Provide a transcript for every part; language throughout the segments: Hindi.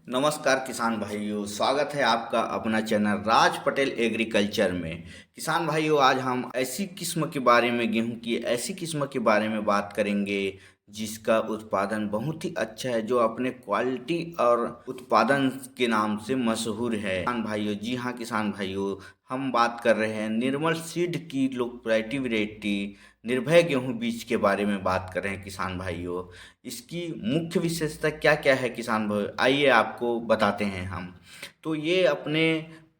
नमस्कार किसान भाइयों, स्वागत है आपका अपना चैनल राज पटेल एग्रीकल्चर में। किसान भाइयों, आज हम ऐसी किस्म के बारे में, गेहूं की ऐसी किस्म के बारे में बात करेंगे जिसका उत्पादन बहुत ही अच्छा है, जो अपने क्वालिटी और उत्पादन के नाम से मशहूर है। किसान भाइयों, जी हाँ किसान भाइयों, हम बात कर रहे हैं निर्मल सीड की लोकप्रिय वैरायटी निर्भय गेहूं बीज के बारे में बात कर रहे हैं किसान भाइयों। इसकी मुख्य विशेषता क्या क्या है किसान भाई, आइए आपको बताते हैं हम। तो ये अपने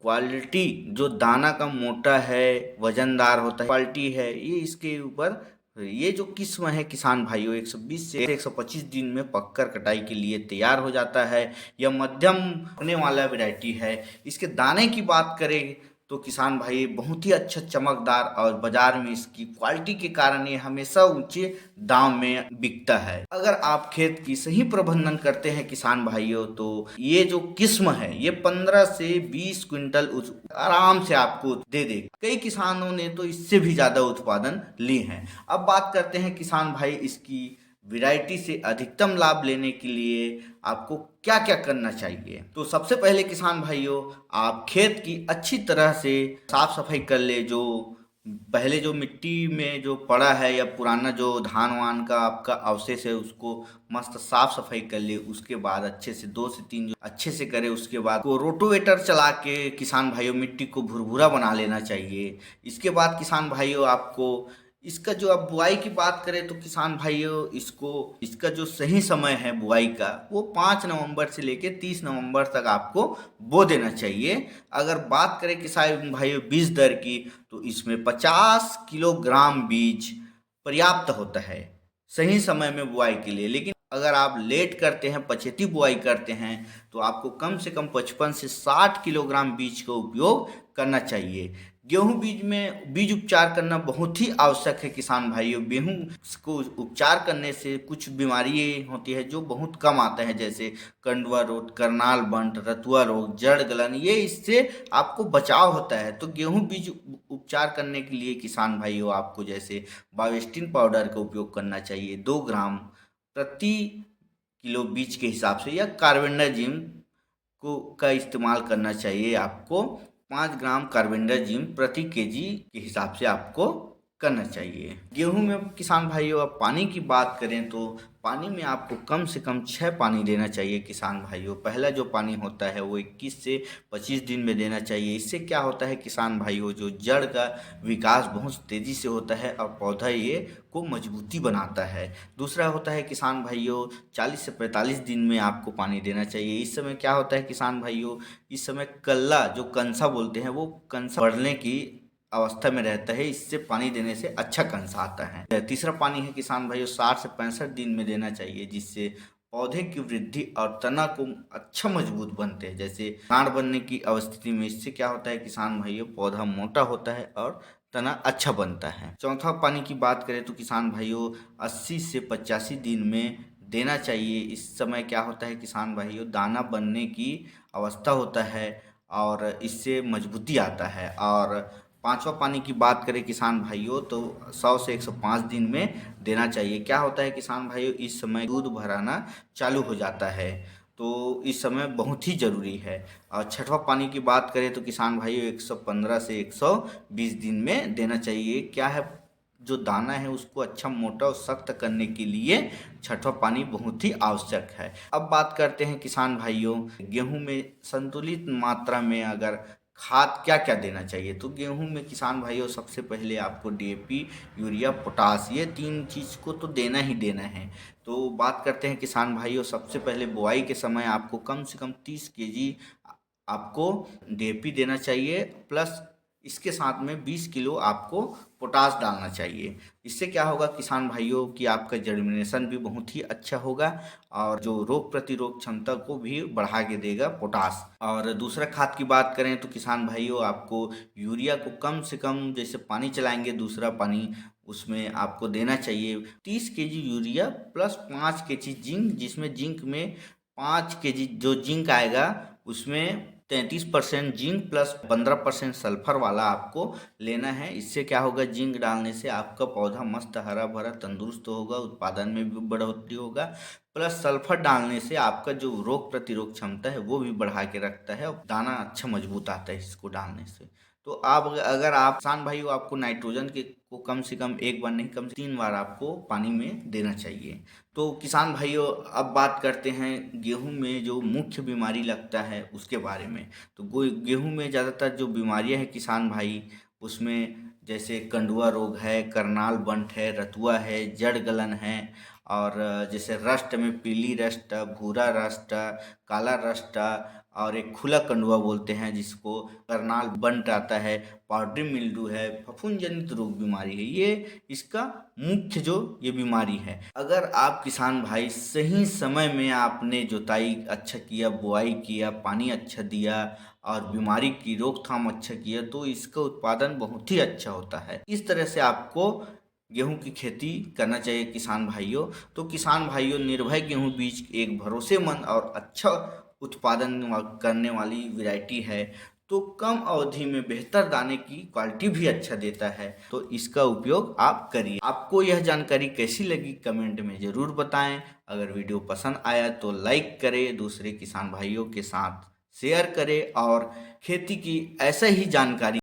क्वालिटी, जो दाना का मोटा है, वजनदार होता है, क्वालिटी है, ये इसके ऊपर ये जो किस्म है किसान भाइयों 120 से 125 दिन में पककर कटाई के लिए तैयार हो जाता है। यह मध्यम होने वाला वैरायटी है। इसके दाने की बात करें तो किसान भाई बहुत ही अच्छा चमकदार, और बाजार में इसकी क्वालिटी के कारण ये हमेशा ऊंचे दाम में बिकता है। अगर आप खेत की सही प्रबंधन करते हैं किसान भाइयों, तो ये जो किस्म है ये 15 से 20 क्विंटल आराम से आपको दे देगा। कई किसानों ने तो इससे भी ज्यादा उत्पादन लिए हैं। अब बात करते हैं किसान भाई, इसकी वैरायटी से अधिकतम लाभ लेने के लिए आपको क्या क्या करना चाहिए। तो सबसे पहले किसान भाइयों, आप खेत की अच्छी तरह से साफ सफाई कर ले। जो पहले जो मिट्टी में जो पड़ा है या पुराना जो धान वान का आपका अवशेष है, उसको मस्त साफ सफाई कर ले। उसके बाद अच्छे से 2 से 3 अच्छे से करे। उसके बाद को रोटोवेटर चला के किसान भाइयों मिट्टी को भुरभुरा बना लेना चाहिए। इसके बाद किसान भाइयों, आपको इसका जो अब बुआई की बात करें तो किसान भाइयों, इसका जो सही समय है बुआई का, वो 5 नवंबर से लेके 30 नवंबर तक आपको बो देना चाहिए। अगर बात करें किसान भाइयों बीज दर की, तो इसमें 50 किलोग्राम बीज पर्याप्त होता है सही समय में बुआई के लिए। लेकिन अगर आप लेट करते हैं, पछेती बुआई करते हैं, तो आपको कम से कम 55 से 60 किलोग्राम बीज का उपयोग करना चाहिए। गेहूं बीज में बीज उपचार करना बहुत ही आवश्यक है किसान भाइयों। गेहूं को उपचार करने से कुछ बीमारी होती है जो बहुत कम आते हैं, जैसे कंडवा रोग, करनाल बंट, रतुआ रोग, जड़ गलन, ये इससे आपको बचाव होता है। तो गेहूं बीज उपचार करने के लिए किसान भाइयों, आपको जैसे बावेस्टिन पाउडर का उपयोग करना चाहिए 2 ग्राम प्रति किलो बीज के हिसाब से, या कार्बेंडाजिम को का इस्तेमाल करना चाहिए। आपको 5 ग्राम कार्बेंडाजिम प्रति केजी के हिसाब से आपको करना चाहिए। गेहूं में किसान भाइयों, अब पानी की बात करें तो पानी में आपको कम से कम 6 पानी देना चाहिए किसान भाइयों। पहला जो पानी होता है वो 21 से 25 दिन में देना चाहिए। इससे क्या होता है किसान भाइयों, जो जड़ का विकास बहुत तेजी से होता है और पौधा ये को मजबूती बनाता है। दूसरा होता है किसान भाइयों, 40 से 45 दिन में आपको पानी देना चाहिए। इस समय क्या होता है किसान भाइयों, इस समय कल्ला, जो कंसा बोलते हैं, वो कंसा बढ़ने की अवस्था में रहता है। इससे पानी देने से अच्छा कंसा आता है। तीसरा पानी है किसान भाइयों 60 से 65 दिन में देना चाहिए, जिससे पौधे की वृद्धि और तना को अच्छा मजबूत बनते हैं। जैसे गांठ बनने की अवस्थिति में इससे क्या होता है किसान भाइयों, पौधा मोटा होता है और तना अच्छा बनता है। चौथा पानी की बात करें तो किसान भाइयों 80 से 85 दिन में देना चाहिए। इस समय क्या होता है किसान भाइयों, दाना बनने की अवस्था होता है और इससे मजबूती आता है। और पांचवा पानी की बात करें किसान भाइयों, तो 100 से 105 दिन में देना चाहिए। क्या होता है किसान भाइयों, इस समय दूध भराना चालू हो जाता है, तो इस समय बहुत ही ज़रूरी है। और छठवां पानी की बात करें तो किसान भाइयों 115 से 120 दिन में देना चाहिए। क्या है, जो दाना है उसको अच्छा मोटा और सख्त करने के लिए छठवां पानी बहुत ही आवश्यक है। अब बात करते हैं किसान भाइयों, गेहूं में संतुलित मात्रा में अगर खाद क्या क्या देना चाहिए। तो गेहूं में किसान भाइयों सबसे पहले आपको डीएपी, यूरिया, पोटास, ये 3 चीज़ को तो देना ही देना है। तो बात करते हैं किसान भाइयों, सबसे पहले बुआई के समय आपको कम से कम 30 केजी आपको डीएपी देना चाहिए, प्लस इसके साथ में 20 किलो आपको पोटास डालना चाहिए। इससे क्या होगा किसान भाइयों कि आपका जर्मिनेशन भी बहुत ही अच्छा होगा, और जो रोग प्रतिरोध क्षमता को भी बढ़ा के देगा पोटास। और दूसरा खाद की बात करें तो किसान भाइयों, आपको यूरिया को कम से कम, जैसे पानी चलाएंगे दूसरा पानी, उसमें आपको देना चाहिए 30 KG urea plus 5 KG zinc, जिसमें जिंक में 5 kg जो जिंक आएगा उसमें 33% जिंक प्लस 15% सल्फर वाला आपको लेना है। इससे क्या होगा, जिंक डालने से आपका पौधा मस्त हरा भरा तंदुरुस्त होगा, उत्पादन में भी बढ़ोतरी होगा। प्लस सल्फर डालने से आपका जो रोग प्रतिरोध क्षमता है वो भी बढ़ा के रखता है और दाना अच्छा मजबूत आता है इसको डालने से। तो आप अगर आप किसान भाइयों, आपको नाइट्रोजन के को कम से कम एक बार नहीं, कम से 3 बार आपको पानी में देना चाहिए। तो किसान भाइयों, अब बात करते हैं गेहूं में जो मुख्य बीमारी लगता है उसके बारे में। तो गेहूं में ज़्यादातर जो बीमारियां हैं किसान भाई, उसमें जैसे कंडुआ रोग है, करनाल बंट है, रतुआ है, जड़ गलन है, और जैसे रस्ट में पीली रस्ट, भूरा रस्ट, काला रस्ट, और एक खुला कंडुआ बोलते हैं जिसको करनाल बंट आता है, पाउडरी मिल्ड्यू है, फफूंद जनित रोग बीमारी है। ये इसका मुख्य जो ये बीमारी है। अगर आप किसान भाई सही समय में आपने जुताई अच्छा किया, बुआई किया, पानी अच्छा दिया और बीमारी की रोकथाम अच्छा किया तो इसका उत्पादन बहुत ही अच्छा होता है। इस तरह से आपको गेहूं की खेती करना चाहिए किसान भाइयों। तो किसान भाइयों, निर्भय गेहूं बीज एक भरोसेमंद और अच्छा उत्पादन करने वाली वैरायटी है। तो कम अवधि में बेहतर दाने की क्वालिटी भी अच्छा देता है, तो इसका उपयोग आप करिए। आपको यह जानकारी कैसी लगी कमेंट में ज़रूर बताएं। अगर वीडियो पसंद आया तो लाइक करें, दूसरे किसान भाइयों के साथ शेयर करें और खेती की ऐसा ही जानकारी